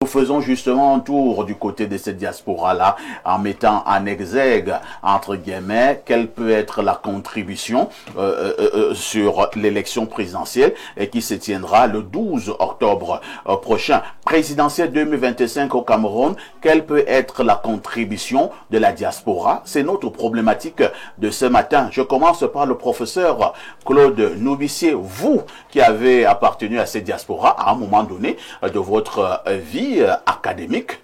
faisons justement un tour du côté de cette diaspora-là en mettant en exergue, entre guillemets, quelle peut être la contribution sur l'élection présidentielle et qui se tiendra le 12 octobre prochain. Présidentielle 2025 au Cameroun, quelle peut être la contribution de la diaspora? C'est notre problématique de ce matin. Je commence par le professeur Claude Noubissier, vous qui avez appartenu à cette diaspora à un moment donné de votre vie académique.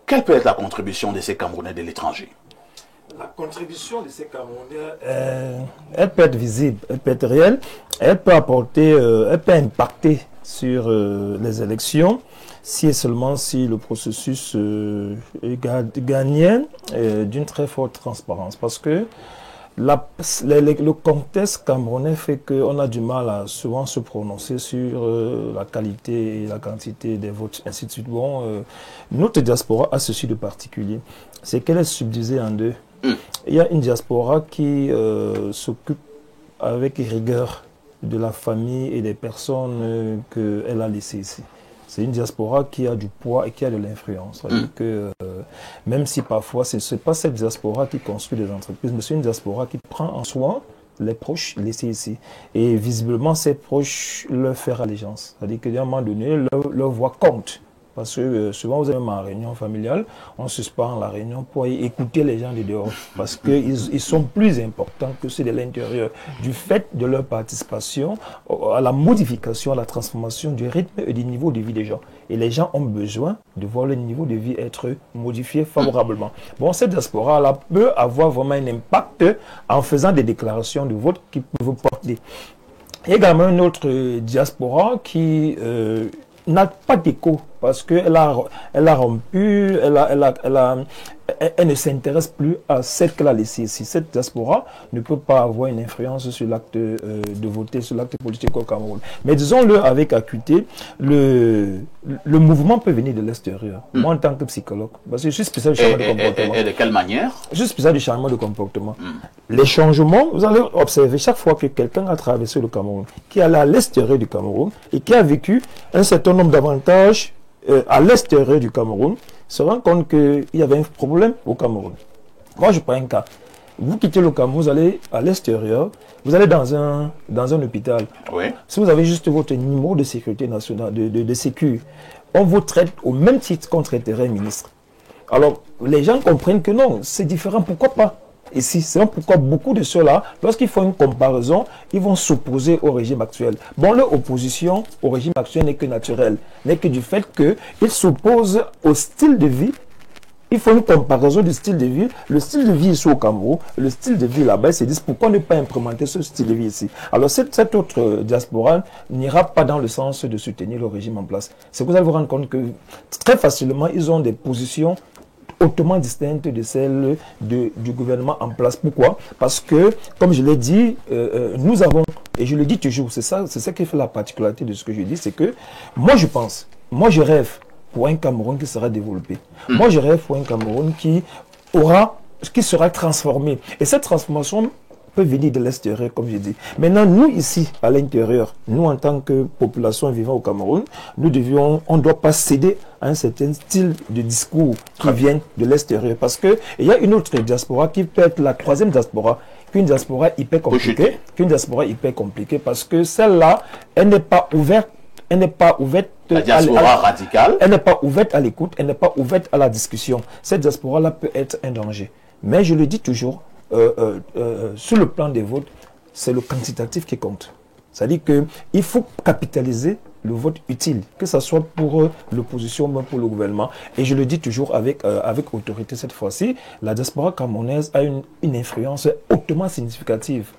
Quelle peut être la contribution de ces Camerounais de l'étranger? La contribution de ces Camerounais, elle peut être visible, elle peut être réelle, elle peut apporter, elle peut impacter sur les élections, si et seulement si le processus est gagné d'une très forte transparence. Parce que le contexte camerounais fait qu'on a du mal à souvent se prononcer sur la qualité et la quantité des votes, ainsi de suite. Bon, notre diaspora a ceci de particulier, c'est qu'elle est subdivisée en deux. Il y a une diaspora qui s'occupe avec rigueur de la famille et des personnes qu'elle a laissées ici. C'est une diaspora qui a du poids et qui a de l'influence. Même si parfois, ce n'est pas cette diaspora qui construit des entreprises, mais c'est une diaspora qui prend en soin les proches laissés ici. Et visiblement, ces proches leur faire allégeance. C'est-à-dire qu'à un moment donné, leur voix compte. Parce que souvent, vous avez même en réunion familiale, on suspend la réunion pour écouter les gens de dehors. Parce qu'ils sont plus importants que ceux de l'intérieur. Du fait de leur participation à la modification, à la transformation du rythme et du niveau de vie des gens. Et les gens ont besoin de voir le niveau de vie être modifié favorablement. Bon, cette diaspora-là peut avoir vraiment un impact en faisant des déclarations de vote qui peuvent porter. Il y a également une autre diaspora qui n'a pas d'écho parce qu'elle a rompu, elle ne s'intéresse plus à celle qu'elle a laissée ici. Cette diaspora ne peut pas avoir une influence sur l'acte de voter, sur l'acte politique au Cameroun. Mais disons-le avec acuité, le mouvement peut venir de l'extérieur. Moi, en tant que psychologue, parce que je suis spécialiste du changement de comportement. Et de quelle manière? Je suis spécialiste du changement de comportement. Les changements, vous allez observer chaque fois que quelqu'un a traversé le Cameroun, qui est allé à l'extérieur du Cameroun et qui a vécu un certain nombre d'avantages à l'extérieur du Cameroun, se rend compte qu'il y avait un problème au Cameroun. Moi, je prends un cas. Vous quittez le Cameroun, vous allez à l'extérieur, vous allez dans un hôpital. Oui. Si vous avez juste votre numéro de sécurité nationale, de sécu, on vous traite au même titre qu'on traiterait un ministre. Alors, les gens comprennent que non, c'est différent, pourquoi pas? Et c'est pourquoi beaucoup de ceux-là, lorsqu'ils font une comparaison, ils vont s'opposer au régime actuel. Bon, leur opposition au régime actuel n'est que naturelle, n'est que du fait qu'ils s'opposent au style de vie. Ils font une comparaison du style de vie. Le style de vie ici au Cameroun, le style de vie là-bas, ils se disent pourquoi ne pas implémenter ce style de vie ici. Alors cette autre diaspora n'ira pas dans le sens de soutenir le régime en place. C'est que vous allez vous rendre compte que très facilement, ils ont des positions hautement distinctes de celles du gouvernement en place. Pourquoi? Parce que, comme je l'ai dit, nous avons, et je le dis toujours, c'est ça qui fait la particularité de ce que je dis, c'est que moi je pense, moi je rêve pour un Cameroun qui sera développé. Moi je rêve pour un Cameroun qui sera transformé. Et cette transformation peut venir de l'extérieur, comme je dis. Maintenant, nous ici, à l'intérieur, nous en tant que population vivant au Cameroun, on ne doit pas céder à un certain style de discours qui vient de l'extérieur. Parce qu'il y a une autre diaspora qui peut être la troisième diaspora, qu'une diaspora hyper compliquée, parce que celle-là, elle n'est pas ouverte. Elle n'est pas ouverte. La diaspora radicale. Elle n'est pas ouverte à l'écoute, elle n'est pas ouverte à la discussion. Cette diaspora-là peut être un danger. Mais je le dis toujours, sur le plan des votes, c'est le quantitatif qui compte. C'est-à-dire qu'il faut capitaliser le vote utile, que ce soit pour l'opposition ou pour le gouvernement. Et je le dis toujours avec autorité cette fois-ci, la diaspora camerounaise a une influence hautement significative.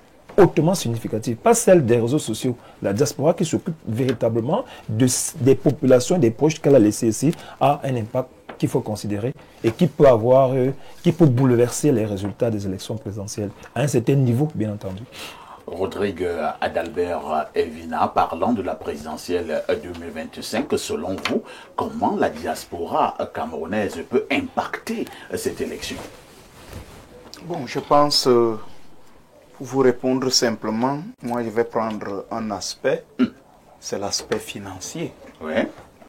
Pas celle des réseaux sociaux. La diaspora qui s'occupe véritablement des populations, des proches qu'elle a laissés ici, a un impact qu'il faut considérer et qui peut bouleverser les résultats des élections présidentielles à un certain niveau, bien entendu. Rodrigue Adalbert Evina, parlant de la présidentielle 2025, selon vous, comment la diaspora camerounaise peut impacter cette élection? Bon, je pense, pour vous répondre simplement, moi je vais prendre un aspect, c'est l'aspect financier. Oui.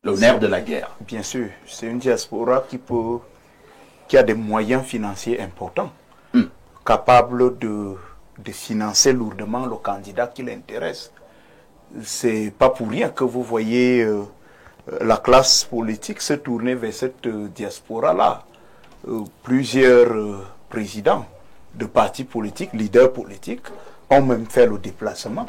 Le nerf de la guerre. Bien sûr, c'est une diaspora qui a des moyens financiers importants, capable de financer lourdement le candidat qui l'intéresse. C'est pas pour rien que vous voyez la classe politique se tourner vers cette diaspora-là. Plusieurs présidents de partis politiques, leaders politiques, ont même fait le déplacement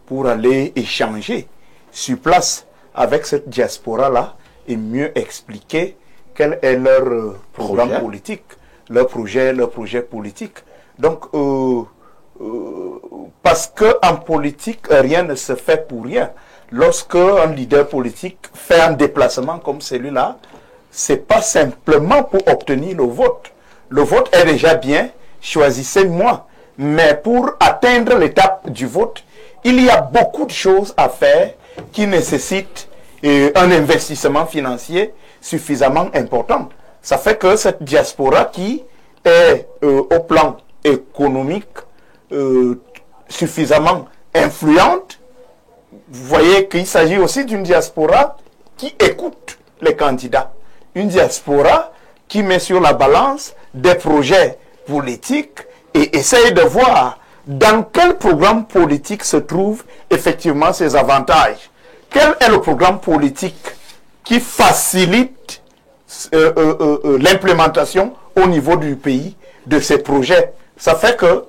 pour aller échanger sur place avec cette diaspora-là et mieux expliquer quel est leur programme politique, leur projet politique. Donc, parce qu'en politique, rien ne se fait pour rien. Lorsque un leader politique fait un déplacement comme celui-là, c'est pas simplement pour obtenir le vote. Le vote est déjà bien, choisissez-moi. Mais pour atteindre l'étape du vote, il y a beaucoup de choses à faire qui nécessitent un investissement financier suffisamment important. Ça fait que cette diaspora qui est au plan économique suffisamment influente, vous voyez qu'il s'agit aussi d'une diaspora qui écoute les candidats. Une diaspora qui met sur la balance des projets politiques et essaye de voir dans quel programme politique se trouvent effectivement ces avantages. Quel est le programme politique qui facilite l'implémentation au niveau du pays de ces projets? Ça fait que,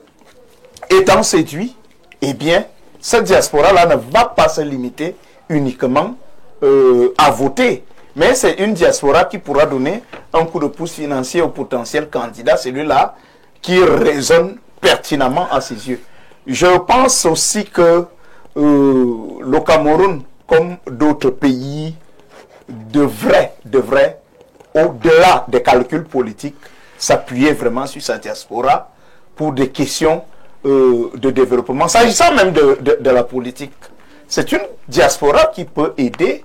étant séduit, eh bien, cette diaspora-là ne va pas se limiter uniquement à voter. Mais c'est une diaspora qui pourra donner un coup de pouce financier au potentiel candidat, celui-là qui résonne pertinemment à ses yeux. Je pense aussi que le Cameroun, comme d'autres pays, devrait, au-delà des calculs politiques, s'appuyer vraiment sur sa diaspora pour des questions de développement. S'agissant même de la politique, c'est une diaspora qui peut aider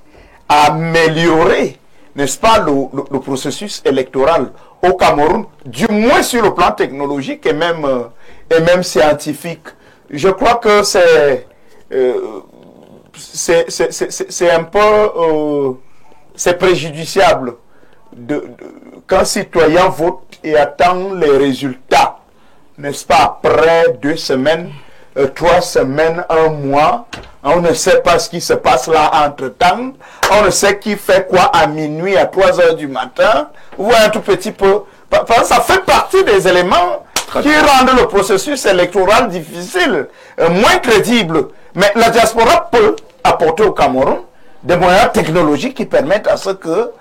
à améliorer, n'est-ce pas, le processus électoral au Cameroun, du moins sur le plan technologique et même scientifique. Je crois que c'est un peu c'est préjudiciable qu'un citoyen vote et attend les résultats, n'est-ce pas, après 2 semaines, 3 semaines, 1 mois. On ne sait pas ce qui se passe là entre-temps. On ne sait qui fait quoi à minuit, à 3 heures du matin. Ou un tout petit peu. Ça fait partie des éléments qui rendent le processus électoral difficile, moins crédible. Mais la diaspora peut apporter au Cameroun des moyens technologiques qui permettent à ce que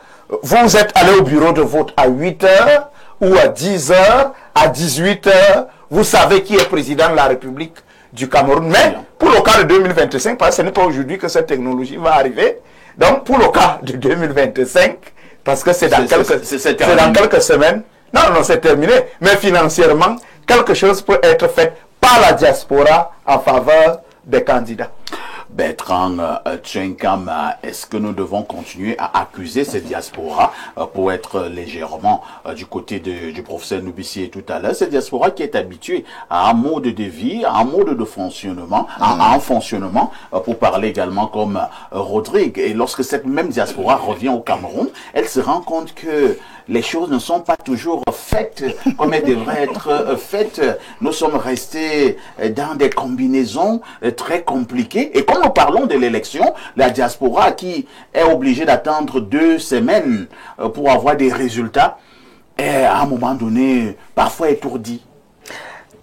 vous êtes allé au bureau de vote à 8 heures ou à 10 heures, à 18 heures. Vous savez qui est président de la République du Cameroun. Mais pour le cas de 2025, parce que ce n'est pas aujourd'hui que cette technologie va arriver. Donc pour le cas de 2025, parce que c'est dans quelques semaines, non, c'est terminé. Mais financièrement, quelque chose peut être fait par la diaspora en faveur des candidats. Bertrand Tchenkam, est-ce que nous devons continuer à accuser cette diaspora pour être légèrement du côté du professeur Noubissi tout à l'heure, cette diaspora qui est habituée à un mode de vie, à un mode de fonctionnement, à un fonctionnement, pour parler également comme Rodrigue. Et lorsque cette même diaspora revient au Cameroun, elle se rend compte que les choses ne sont pas toujours faites comme elles devraient être faites. Nous sommes restés dans des combinaisons très compliquées. Et quand nous parlons de l'élection, la diaspora qui est obligée d'attendre 2 semaines pour avoir des résultats est à un moment donné parfois étourdie.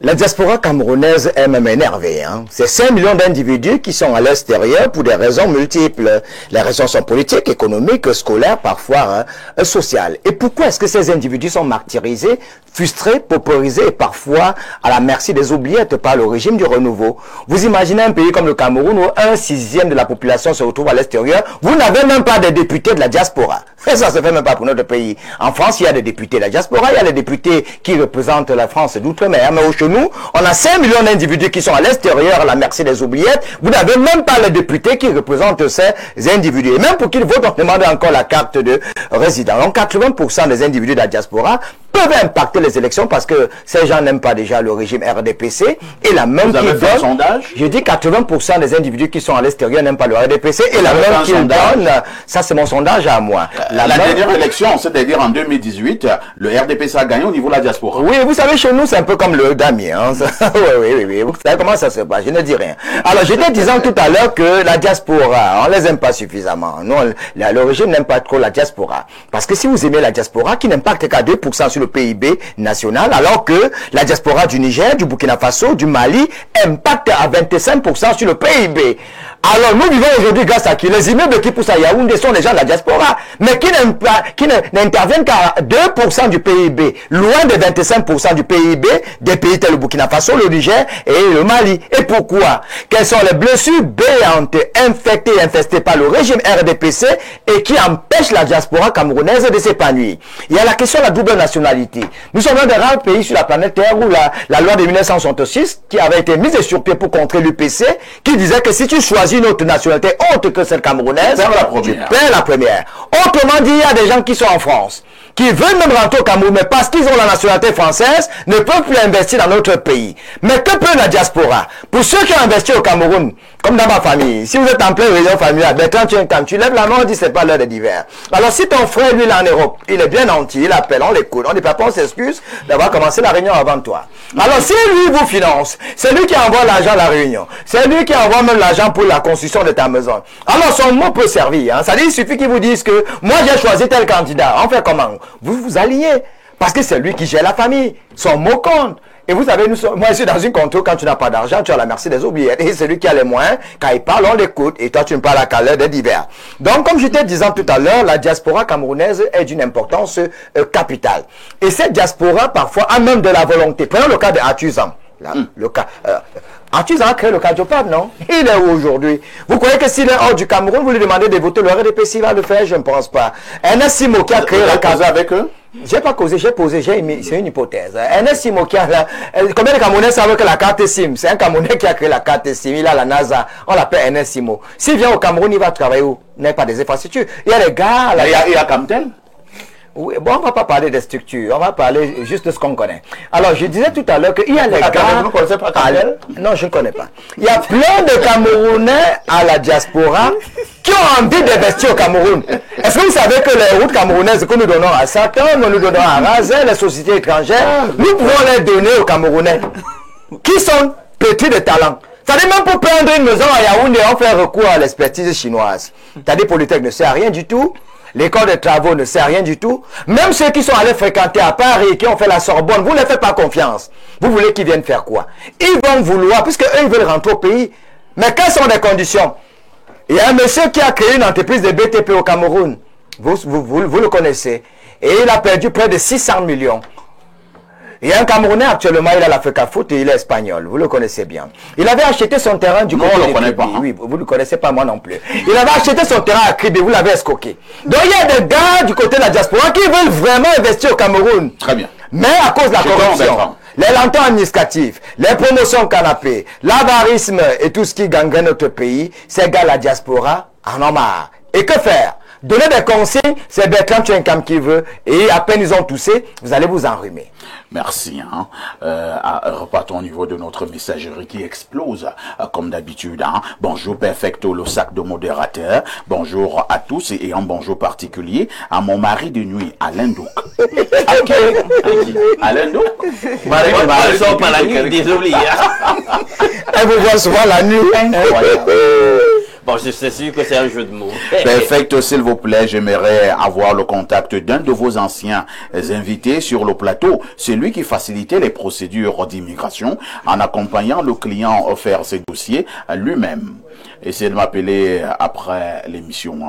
La diaspora camerounaise est même énervée. C'est 5 millions d'individus qui sont à l'extérieur pour des raisons multiples. Les raisons sont politiques, économiques, scolaires, parfois sociales. Et pourquoi est-ce que ces individus sont martyrisés, frustrés, paupérisés et parfois à la merci des oubliettes par le régime du renouveau? Vous imaginez un pays comme le Cameroun où 1/6 de la population se retrouve à l'extérieur. Vous n'avez même pas de députés de la diaspora. Ça ne se fait même pas pour notre pays. En France, il y a des députés de la diaspora, il y a des députés qui représentent la France d'outre-mer. Mais chez nous, on a 5 millions d'individus qui sont à l'extérieur à la merci des oubliettes. Vous n'avez même pas les députés qui représentent ces individus. Et même pour qu'ils votent, on demande encore la carte de résident. Donc 80% des individus de la diaspora peuvent impacter les élections parce que ces gens n'aiment pas déjà le régime RDPC et la même Vous avez fait un sondage? Je dis 80% des individus qui sont à l'extérieur n'aiment pas le RDPC et la même qu'ils donnent, ça c'est mon sondage à moi. La dernière élection, c'est-à-dire en 2018, le RDPC a gagné au niveau de la diaspora. Oui, vous savez, chez nous, c'est un peu comme le damier. Hein. oui. Vous savez comment ça se passe, je ne dis rien. Alors, j'étais disant tout à l'heure que la diaspora, on les aime pas suffisamment. Non, le régime n'aime pas trop la diaspora. Parce que si vous aimez la diaspora, qui n'impacte qu'à 2% sur le PIB national, alors que la diaspora du Niger, du Burkina Faso, du Mali, impacte à 25% sur le PIB. Alors, nous vivons aujourd'hui grâce à qui? Les immeubles qui poussent à Yaoundé sont les gens de la diaspora, mais qui n'interviennent qu'à 2% du PIB, loin de 25% du PIB des pays tels le Burkina Faso, le Niger et le Mali. Et pourquoi? Quelles sont les blessures béantes, infectées et infestées par le régime RDPC et qui empêchent la diaspora camerounaise de s'épanouir? Il y a la question de la double nationalité. Nous sommes un des rares pays sur la planète Terre où la loi de 1966, qui avait été mise sur pied pour contrer l'UPC, qui disait que si tu choisis une autre nationalité autre que celle camerounaise, tu perds la première. Autrement dit, il y a des gens qui sont en France, qui veulent même rentrer au Cameroun, mais parce qu'ils ont la nationalité française, ne peuvent plus investir dans notre pays. Mais que peut la diaspora? Pour ceux qui ont investi au Cameroun, comme dans ma famille, si vous êtes en pleine réunion familiale, ben quand tu lèves la main, on dit c'est pas l'heure d'hiver. Alors si ton frère, lui, il est en Europe, il est bien entier, il appelle, on l'écoute, on dit papa, on s'excuse d'avoir commencé la réunion avant toi. Alors si lui vous finance, c'est lui qui envoie l'argent à la réunion, c'est lui qui envoie même l'argent pour la construction de ta maison. Alors son mot peut servir, hein. Ça dit, il suffit qu'il vous dise que moi j'ai choisi tel candidat, on fait comment? Vous vous alignez, parce que c'est lui qui gère la famille, son mot compte. Et vous savez, moi je suis dans une contrôle, quand tu n'as pas d'argent, tu as la merci des oubliettes. Et c'est lui qui a les moyens, quand il parle, on l'écoute, et toi tu me parles à la l'heure divers. Donc, comme je t'ai disant tout à l'heure, la diaspora camerounaise est d'une importance capitale. Et cette diaspora, parfois, a même de la volonté. Prenons le cas de Atuzan. Le cas... Atuzan a créé le Cadiopad, non? Il est où aujourd'hui? Vous croyez que s'il est hors du Cameroun, vous lui demandez de voter le RDPC, il va le faire? Je ne pense pas. Ernest Simo qui a créé la CASA avec eux? J'ai pas causé, j'ai posé, c'est une hypothèse. Ernest Simo qui a combien de Camerounais savent que la carte SIM? C'est un Camerounais qui a créé la carte SIM, il a la NASA, on l'appelle Ernest Simo. S'il vient au Cameroun, il va travailler où? Il n'a pas des infrastructures. Il y a les gars... Il y a Camtel? Oui, bon, on va pas parler des structures, on va parler juste de ce qu'on connaît. Alors, je disais tout à l'heure qu'il y a les gars... Vous ne connaissez pas Camtel? Non, je ne connais pas. Il y a plein de Camerounais à la diaspora qui ont envie d'investir au Cameroun. Est-ce que vous savez que les routes camerounaises que nous donnons à Satan, nous donnons à Razel, les sociétés étrangères, nous pouvons les donner aux Camerounais qui sont petits de talent. C'est-à-dire même pour prendre une maison à Yaoundé, on fait recours à l'expertise chinoise. C'est-à-dire Polytech ne sert à rien du tout. L'école des travaux ne sert à rien du tout. Même ceux qui sont allés fréquenter à Paris, qui ont fait la Sorbonne, vous ne les faites pas confiance. Vous voulez qu'ils viennent faire quoi? Ils vont vouloir, puisque eux, ils veulent rentrer au pays. Mais quelles sont les conditions? Il y a un monsieur qui a créé une entreprise de BTP au Cameroun. Vous le connaissez. Et il a perdu près de 600 millions. Il y a un Camerounais actuellement, il a l'Africa Foot et il est espagnol. Vous le connaissez bien. Il avait acheté son terrain du côté de Kribi. Oui, vous ne le connaissez pas, moi non plus. Il avait acheté son terrain à Kribi, vous l'avez escroqué. Donc il y a des gars du côté de la diaspora qui veulent vraiment investir au Cameroun. Très bien. Mais à cause de la corruption, les lenteurs administratives, les promotions canapé, l'avarisme et tout ce qui gangrène notre pays, ces gars de la diaspora en ont marre. Et que faire? Donner des consignes, c'est Bertrand Tchenkam qui veut, et à peine ils ont toussé, vous allez vous enrhumer. Merci. Repartons au niveau de notre messagerie qui explose, comme d'habitude. Bonjour Perfecto, le sac de modérateur. Bonjour à tous et un bonjour particulier à mon mari de nuit, Alain Douk. Ok. Alain Douk? Ils sont pas la nuit, désolé. Elle vous voit souvent la nuit. Incroyable. Bon, c'est sûr que c'est un jeu de mots. Perfect, s'il vous plaît, j'aimerais avoir le contact d'un de vos anciens invités sur le plateau, celui qui facilitait les procédures d'immigration en accompagnant le client à faire ses dossiers lui-même. Essayez de m'appeler après l'émission.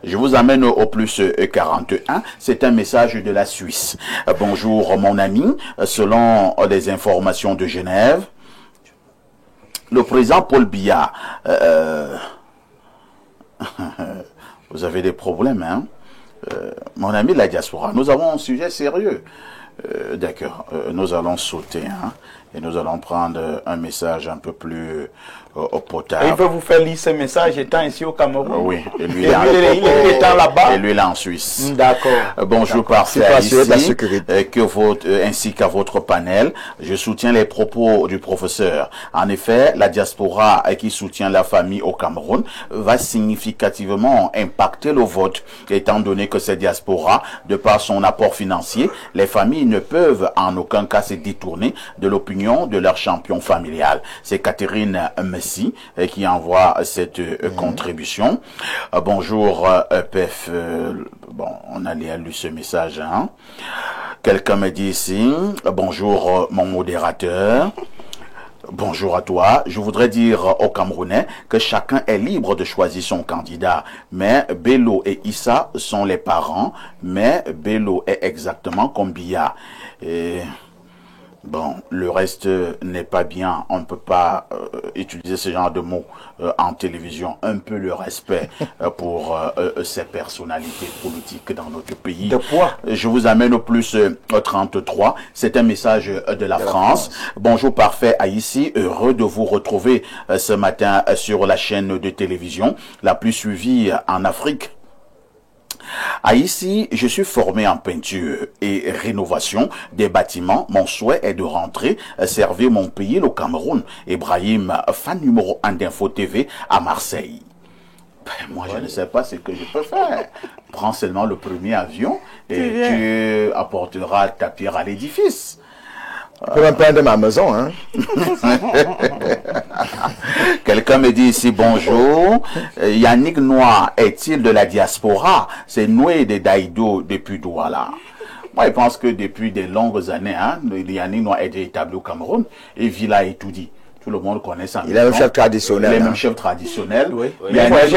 Je vous amène au plus 41. C'est un message de la Suisse. Bonjour mon ami, selon les informations de Genève, le président Paul Biya... vous avez des problèmes, hein? Mon ami de la diaspora, nous avons un sujet sérieux. D'accord, nous allons sauter, hein, et nous allons prendre un message un peu plus potable. Et il veut vous faire lire ce message étant ici au Cameroun. Oui, et lui, il est là-bas. Et lui, là en Suisse. D'accord. Bonjour, parfait ici, ainsi qu'à votre panel. Je soutiens les propos du professeur. En effet, la diaspora qui soutient la famille au Cameroun va significativement impacter le vote, étant donné que cette diaspora, de par son apport financier, les familles ne peuvent en aucun cas se détourner de l'opinion de leur champion familial. C'est Catherine Messi qui envoie cette contribution. Bonjour PF. Bon, on a lu ce message. Hein. Quelqu'un me dit ici, bonjour mon modérateur. Bonjour à toi. Je voudrais dire aux Camerounais que chacun est libre de choisir son candidat. Mais Bello et Issa sont les parents. Mais Bello est exactement comme Biya. Et bon, le reste n'est pas bien. On ne peut pas utiliser ce genre de mots en télévision. Un peu le respect pour ces personnalités politiques dans notre pays. De quoi? Je vous amène au plus 33. C'est un message de la France. Bonjour parfait à ici. Heureux de vous retrouver ce matin sur la chaîne de télévision la plus suivie en Afrique. Ici, je suis formé en peinture et rénovation des bâtiments. Mon souhait est de rentrer servir mon pays, le Cameroun. Ibrahim, fan numéro 1 d'Info TV à Marseille. Moi, je ne sais pas ce que je peux faire. Prends seulement le premier avion et tu apporteras ta pierre à l'édifice. Je peux même peindre ma maison, hein. Quelqu'un me dit ici bonjour. Yannick Noir est-il de la diaspora? C'est Noué de Daïdo depuis Douala. Moi, je pense que depuis de longues années, hein, Yannick Noir est établi au Cameroun et vit là et tout dit. Tout le monde connaît ça. Il est un chef traditionnel. Il est même chef traditionnel. Oui. Moi, je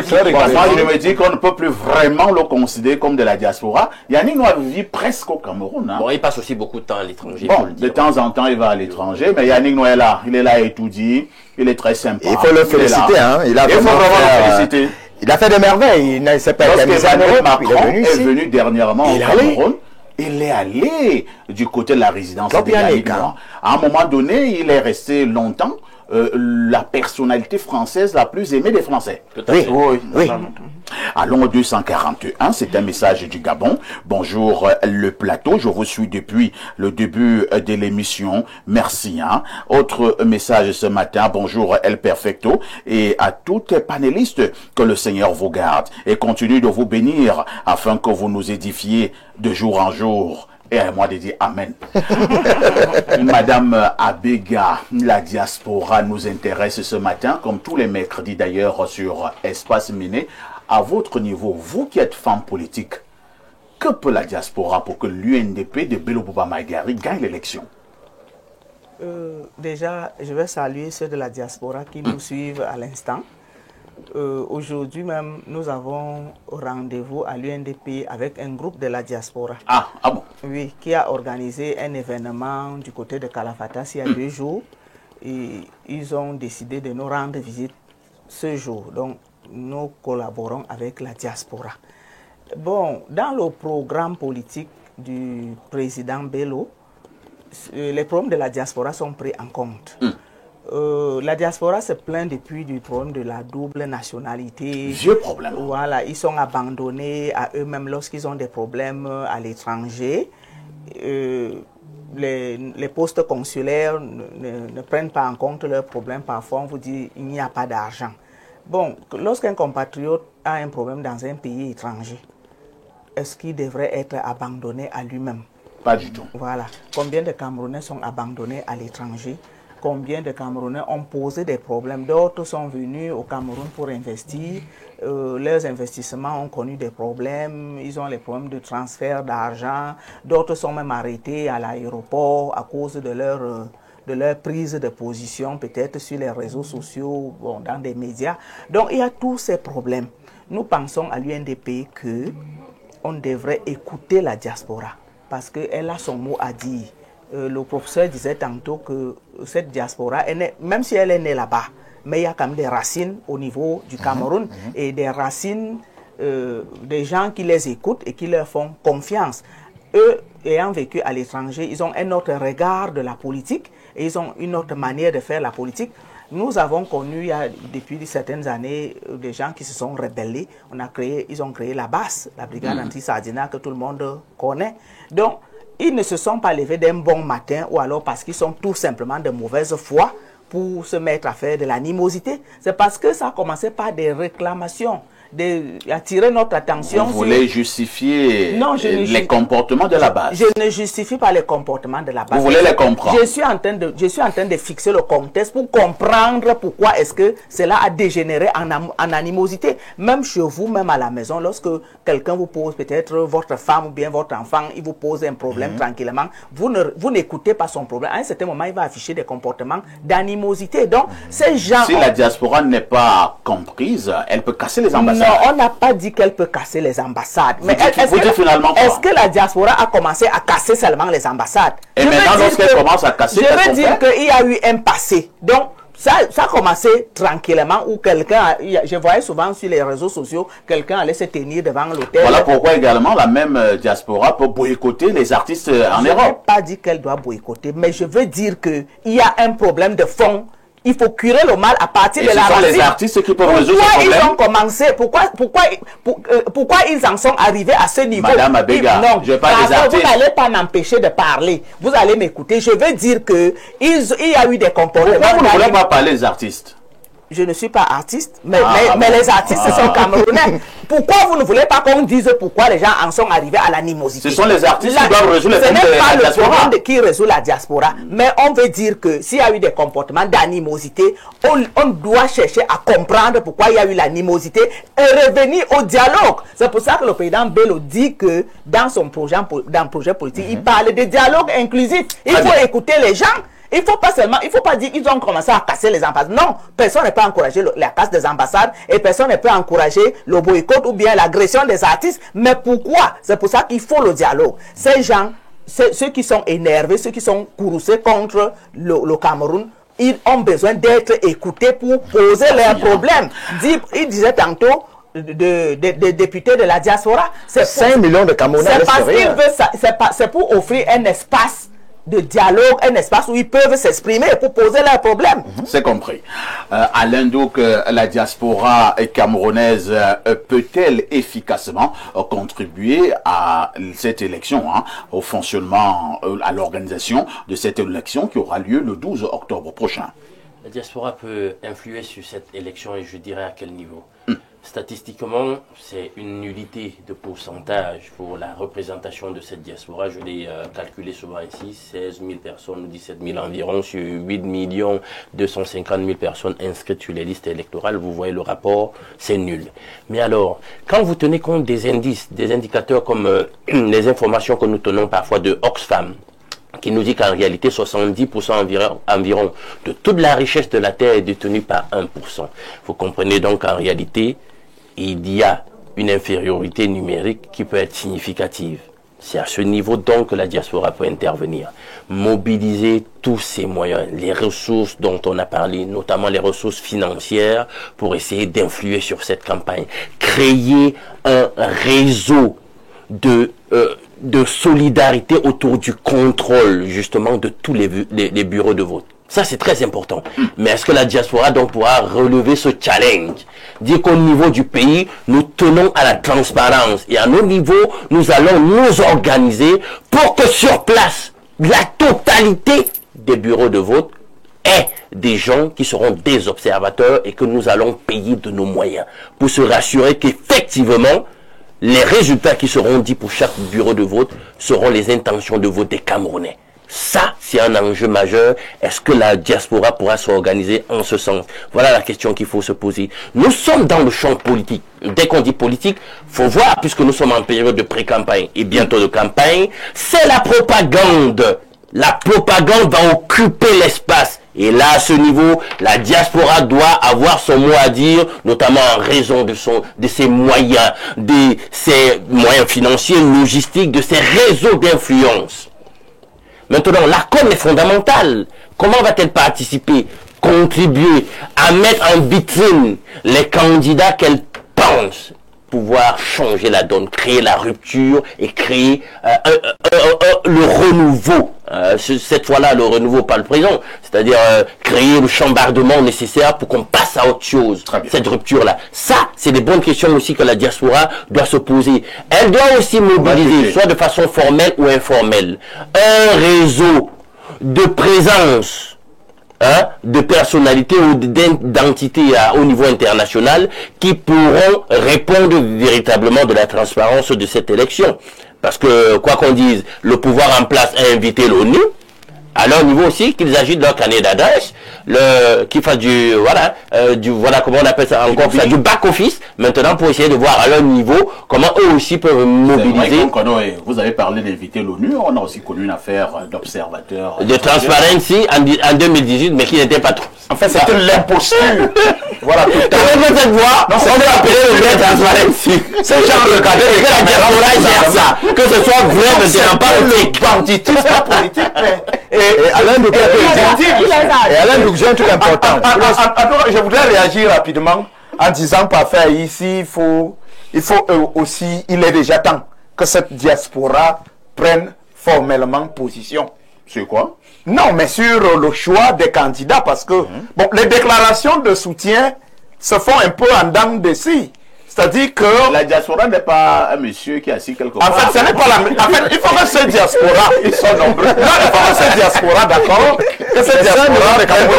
me dis qu'on ne peut plus vraiment le considérer comme de la diaspora. Yannick Noir vit presque au Cameroun. Hein. Bon, il passe aussi beaucoup de temps à l'étranger. Bon, de temps en temps, il va à l'étranger, mais Yannick Noir est là. Il est là et tout dit. Il est très sympa. Il faut le féliciter. Hein. Il faut vraiment le féliciter. Il a fait des merveilles. Il ne s'est pas éternisé en Europe. Macron est venu dernièrement au Cameroun. Il est allé du côté de la résidence de Yannick Noir. À un moment donné, il est resté longtemps. La personnalité française la plus aimée des Français. Oui. Allons au 241, c'est un message du Gabon. Bonjour le plateau, je vous suis depuis le début de l'émission. Merci. Hein. Autre message ce matin, bonjour El Perfecto et à tous les panélistes, que le Seigneur vous garde et continue de vous bénir afin que vous nous édifiez de jour en jour. Et à moi de dire Amen. Madame Abega, la diaspora nous intéresse ce matin, comme tous les mercredis d'ailleurs sur Espace Miné. À votre niveau, vous qui êtes femme politique, que peut la diaspora pour que l'UNDP de Bello Bouba Maïgari gagne l'élection? Déjà, je vais saluer ceux de la diaspora qui nous suivent à l'instant. Aujourd'hui même, nous avons rendez-vous à l'UNDP avec un groupe de la diaspora. Ah bon? Oui, qui a organisé un événement du côté de Kalafatas il y a 2 jours. Et ils ont décidé de nous rendre visite ce jour. Donc, nous collaborons avec la diaspora. Bon, dans le programme politique du président Bello, les problèmes de la diaspora sont pris en compte. La diaspora se plaint depuis du problème de la double nationalité. Vieux problème. Voilà, ils sont abandonnés à eux-mêmes lorsqu'ils ont des problèmes à l'étranger. Les postes consulaires ne prennent pas en compte leurs problèmes. Parfois, on vous dit qu'il n'y a pas d'argent. Bon, lorsqu'un compatriote a un problème dans un pays étranger, est-ce qu'il devrait être abandonné à lui-même? Pas du tout. Voilà. Combien de Camerounais sont abandonnés à l'étranger? Combien de Camerounais ont posé des problèmes? D'autres sont venus au Cameroun pour investir. Leurs investissements ont connu des problèmes. Ils ont les problèmes de transfert d'argent. D'autres sont même arrêtés à l'aéroport à cause de leur prise de position, peut-être sur les réseaux sociaux, bon, dans des médias. Donc, il y a tous ces problèmes. Nous pensons à l'UNDP qu'on devrait écouter la diaspora parce qu'elle a son mot à dire. Le professeur disait tantôt que cette diaspora, même si elle est née là-bas, mais il y a quand même des racines au niveau du Cameroun et des racines des gens qui les écoutent et qui leur font confiance. eux, ayant vécu à l'étranger, ils ont un autre regard de la politique et ils ont une autre manière de faire la politique. Nous avons connu depuis certaines années des gens qui se sont rebellés. Ils ont créé la BAS, la brigade anti-Sardina que tout le monde connaît. Donc, ils ne se sont pas levés d'un bon matin ou alors parce qu'ils sont tout simplement de mauvaise foi pour se mettre à faire de l'animosité. C'est parce que ça a commencé par des réclamations, attirer notre attention. Vous voulez justifier les comportements de la base? Je ne justifie pas les comportements de la base. Vous voulez les comprendre? Je suis en train de fixer le contexte pour comprendre pourquoi est-ce que cela a dégénéré en animosité. Même chez vous, même à la maison, lorsque quelqu'un vous pose, peut-être votre femme ou bien votre enfant, il vous pose un problème tranquillement, vous n'écoutez pas son problème. À un certain moment, il va afficher des comportements d'animosité. Donc, ces gens... Si la diaspora n'est pas comprise, elle peut casser les ambassades. Non, on n'a pas dit qu'elle peut casser les ambassades. Mais est-ce que la diaspora a commencé à casser seulement les ambassades? Et maintenant, lorsqu'elle commence à casser, je veux dire qu'il y a eu un passé. Donc, ça a commencé tranquillement où quelqu'un, je voyais souvent sur les réseaux sociaux, quelqu'un allait se tenir devant l'hôtel. Voilà pourquoi également la même diaspora peut boycotter les artistes en Europe. Je n'ai pas dit qu'elle doit boycotter, mais je veux dire qu'il y a un problème de fond. Il faut curer le mal à partir de la racine. Ce sont les artistes qui peuvent résoudre ce problème. Ils ont commencé, pourquoi ils en sont arrivés à ce niveau? Madame Abega, non, je parle des artistes. Vous n'allez pas m'empêcher de parler. Vous allez m'écouter. Je veux dire qu'il y a eu des comportements. Pourquoi vous ne voulez pas parler des artistes? Je ne suis pas artiste, mais les artistes sont camerounais. Pourquoi vous ne voulez pas qu'on dise pourquoi les gens en sont arrivés à l'animosité? Ce sont les artistes qui doivent résoudre les problèmes de la diaspora. Ce n'est pas le problème qui résout la diaspora, mais on veut dire que s'il y a eu des comportements d'animosité, on doit chercher à comprendre pourquoi il y a eu l'animosité et revenir au dialogue. C'est pour ça que le président Bello dit que dans son projet politique, il parle de dialogue inclusif. Il faut écouter les gens. Il faut pas dire qu'ils ont commencé à casser les ambassades. Non, personne ne peut encourager la casse des ambassades et personne ne peut encourager le boycott ou bien l'agression des artistes. Mais pourquoi? C'est pour ça qu'il faut le dialogue. Ces gens, ceux qui sont énervés, ceux qui sont courroucés contre le Cameroun, ils ont besoin d'être écoutés pour poser leurs problèmes. Il disait tantôt des députés de la diaspora. C'est 5 millions de Camerounais. C'est pour offrir un espace de dialogue, un espace où ils peuvent s'exprimer pour poser leurs problèmes. C'est compris. Alain Douk, la diaspora camerounaise peut-elle efficacement contribuer à cette élection, au fonctionnement, à l'organisation de cette élection qui aura lieu le 12 octobre prochain? La diaspora peut influer sur cette élection et je dirais à quel niveau. Statistiquement, c'est une nullité de pourcentage pour la représentation de cette diaspora. Je l'ai calculé souvent ici, 16 000 personnes ou 17 000 environ sur 8 250 000 personnes inscrites sur les listes électorales. Vous voyez le rapport, c'est nul. Mais alors, quand vous tenez compte des indices, des indicateurs comme les informations que nous tenons parfois de Oxfam, qui nous dit qu'en réalité 70% environ de toute la richesse de la terre est détenue par 1%. Vous comprenez donc qu'en réalité, il y a une infériorité numérique qui peut être significative. C'est à ce niveau donc que la diaspora peut intervenir. Mobiliser tous ces moyens, les ressources dont on a parlé, notamment les ressources financières, pour essayer d'influer sur cette campagne. Créer un réseau de solidarité autour du contrôle justement de tous les bureaux de vote. Ça, c'est très important. Mais est-ce que la diaspora donc pourra relever ce challenge? Dire qu'au niveau du pays, nous tenons à la transparence et à nos niveaux, nous allons nous organiser pour que sur place, la totalité des bureaux de vote ait des gens qui seront des observateurs et que nous allons payer de nos moyens pour se rassurer qu'effectivement, les résultats qui seront dits pour chaque bureau de vote seront les intentions de vote des Camerounais. Ça, c'est un enjeu majeur. Est-ce que la diaspora pourra s'organiser en ce sens? Voilà la question qu'il faut se poser. Nous sommes dans le champ politique. Dès qu'on dit politique, faut voir, puisque nous sommes en période de pré-campagne et bientôt de campagne, c'est la propagande. La propagande va occuper l'espace. Et là, à ce niveau, la diaspora doit avoir son mot à dire, notamment en raison de ses moyens, ses moyens financiers, logistiques, de ses réseaux d'influence. Maintenant, la com est fondamentale. Comment va-t-elle participer, contribuer à mettre en vitrine les candidats qu'elle pense pouvoir changer la donne, créer la rupture et créer le renouveau. Cette fois-là, le renouveau, pas le présent. C'est-à-dire créer le chambardement nécessaire pour qu'on passe à autre chose. Cette rupture-là. Ça, c'est des bonnes questions aussi que la diaspora doit se poser. Elle doit aussi mobiliser, soit de façon formelle ou informelle, un réseau de présence, de personnalités ou d'entités au niveau international qui pourront répondre véritablement de la transparence de cette élection. Parce que, quoi qu'on dise, le pouvoir en place a invité l'ONU, à leur niveau aussi, qu'ils agitent leur carnet d'adresse, qu'ils fassent comment on appelle ça encore, du back-office, maintenant pour essayer de voir à leur niveau comment eux aussi peuvent mobiliser. Vous avez parlé d'inviter l'ONU, on a aussi connu une affaire d'observateur. De transparency en 2018, mais qui n'était pas trop. En fait, c'était l'imposture. Voilà, tout à fait. Cette voix, on va appeler le vrai transparency. C'est genre le cadre de la diaspora ça. Que ce soit vrai, mais c'est pas politique. Banditisme, pas politique, mais... Et Alain Dougé, un truc important. Je voudrais réagir rapidement en disant, parfait, ici, il faut aussi, il est déjà temps que cette diaspora prenne formellement position. Sur quoi? Non, mais sur le choix des candidats, parce que bon, les déclarations de soutien se font un peu en dents de scie. C'est-à-dire que... La diaspora n'est pas un monsieur qui est assis quelque part. En fait, ce n'est pas la même... En fait, il faut que cette diaspora, ils sont nombreux. Non, il faut que cette diaspora, d'accord, que cette diaspora, prenne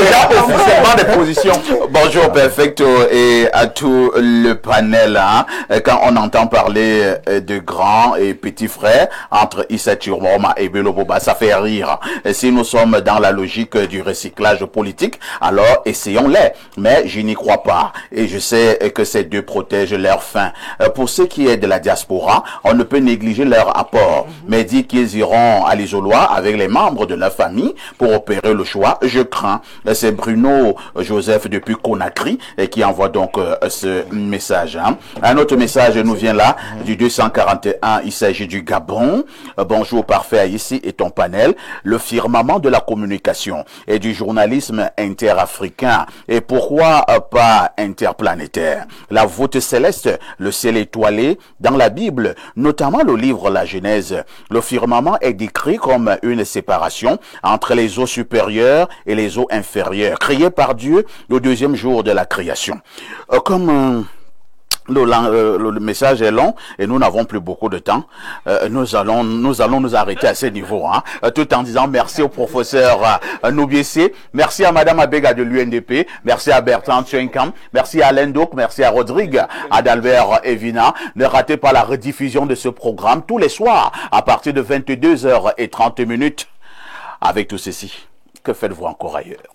déjà officiellement des positions. Bonjour Perfecto et à tout le panel. Quand on entend parler de grands et petits frères entre Issa Chiroma et Bello Boba, ça fait rire. Et si nous sommes dans la logique du recyclage politique, alors essayons-les. Mais je n'y crois pas. Et je sais que ces deux protègent leurs fins. Pour ce qui est de la diaspora, on ne peut négliger leur apport. Mais dire qu'ils iront à l'isoloir avec les membres de leur famille pour opérer le choix, je crains. C'est Bruno Joseph depuis Conakry qui envoie donc ce message. Un autre message nous vient là du 241. Il s'agit du Gabon. Bonjour parfait ici et ton panel. Le firmament de la communication et du journalisme interafricain. Et pourquoi pas interplanétaire? La voûte céleste, le ciel étoilé, dans la Bible, notamment le livre La Genèse, le firmament est décrit comme une séparation entre les eaux supérieures et les eaux inférieures, créées par Dieu le deuxième jour de la création. Le message est long et nous n'avons plus beaucoup de temps. Nous allons nous arrêter à ce niveau, tout en disant merci au professeur Noubiessé, merci à Madame Abega de l'UNDP, merci à Bertrand Tchenkam, merci à Alain Douk, merci à Rodrigue, à Dalbert Evina. Ne ratez pas la rediffusion de ce programme tous les soirs à partir de 22h30. Avec tout ceci, que faites-vous encore ailleurs?